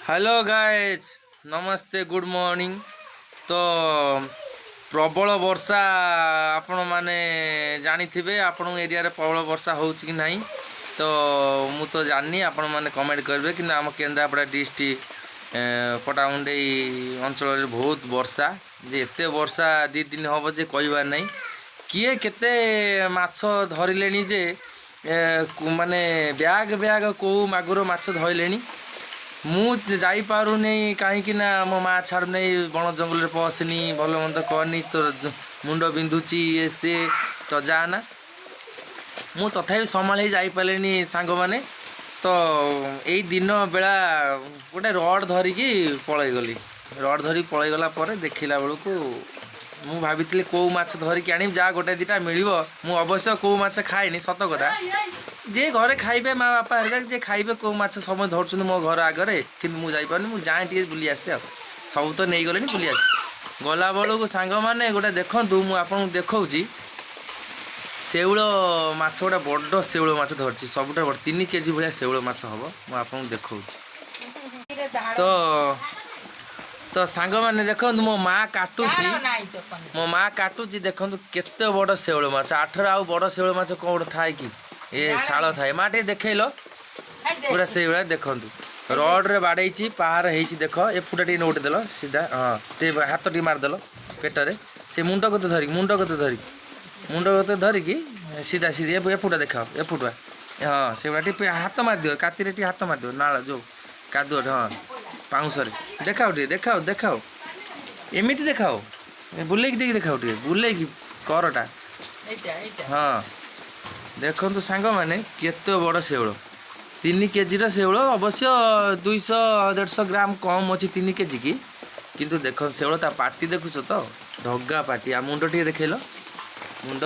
Hello guys नमस्ते good morning. तो प्रबल वर्षा आपण माने जानी थे आपण एरिया रे प्रबल वर्षा हो कि नहीं तो मु तो जानी आपण माने कमेंट करेंगे कि आम केन्द्रापड़ा डिस्ट्रिक्ट पटामुंडई अंचल बहुत वर्षा जे एते वर्षा दी दिन हम जे कहबार नहीं किए केते माछ धरले जे माने ब्याग ब्याग कौ मागुर माछ धरले मुझे जापारूनी कहीं मो माँ छाड़ नहीं बण जंगल पसनी भल मंद कहनी तो मुंड बिंधुची ये सी तो जाना मु तथा संभाली जापारे सांग मैंने तो यही दिन बेला गोटे रड धरिकी पलि गली रड धरिक पलि गला देखला बेलू मु भाभी कौ माछ धरिकी आनी जहाँ गोटे दुटा मिल मु अवश्य कौ माछ खाएनी सत कथा जे घरे खाइबे माँ बापा हरिका जे खाइबे कौ माछ सब धरछन मो घर आगे कि मुझे जाए टे बुली आसे आ सब तो नहीं गले बुली आसे गला बेलू सांग मैंने गोटे देखूँ मुझे देखी शेउल माछ गोटे बड़ शेउल माछ धरची सबुठ बड़ 3 केजी भाया शेउल माछ हम मुझे देखा तो तो सांग मैंने देखो मो माँ काटुची देखो केते बड़ शेउल माछ 8 आउ बड़ शेउल माछ कौन थाए कि ये शाल थाए माँ टे देखल पूरा से भाया देखु रड रे बाड़े पहाड़ हो देख एपुटा टे नोट देल सीधा हाँ टे हाथ टी मारदेल पेटर से मुंड कते धरिक मुंड कते धरिकी सीधा सीधा एपुटा देखा एपुटा हाँ से टे हाथ मारदिव कातिर टे हाथ मारदिव नाल जो कादुआ हाँ पाउस देखाओ टे देखाओ एमती देखाओ बुलेक देखाओ टे बुलेक करटा हाँ देखु सांग मैंने केते बड़ शेउल 3 केजी शेउल अवश्य 200-150 ग्राम कम अच्छी 3 केजी की किंतु देख शेउल ता पार्टी देखुच तो ढगा पार्टी आ मुंड टे देखेल मुंड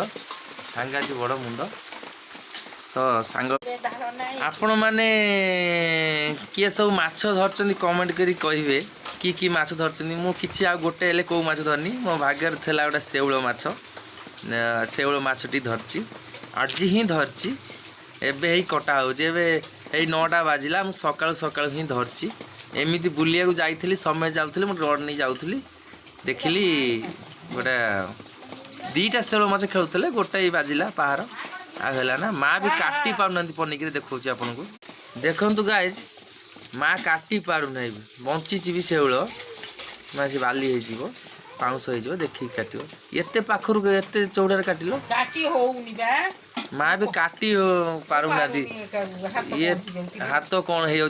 सांगाती बड़ मुंड तो सांग आपण मैंने किए सब माछ धरचंदी कमेंट करी कहिबे कि माछ धरचंदी मु किछि आ गोटे हेले को माछ धरनी मो भाग्यर थेला गोटे शेउल माछटी धरची आज ही धरची एबे ही कटा होची एबे एई 9टा बाजिला मु सकाळ सकाळ ही धरची एमिति बुलिया को जाइथिली समय जाउथिली मु रोड नहीं जाउथिली देखिली गोटे 2टा शेउल माछ खेलुथले गोटे बाजिला पहाड़ आगला ना माँ भी काटी पारना पनिकी देखा आपन को देखु गाइज माँ काटी पारना बंची भी शेउल माँ से बाली हो पाउस हो देखिए काट एत पाखर एत चौड़ार काटिल माँ भी काटी पारना ये हाथ कौन हो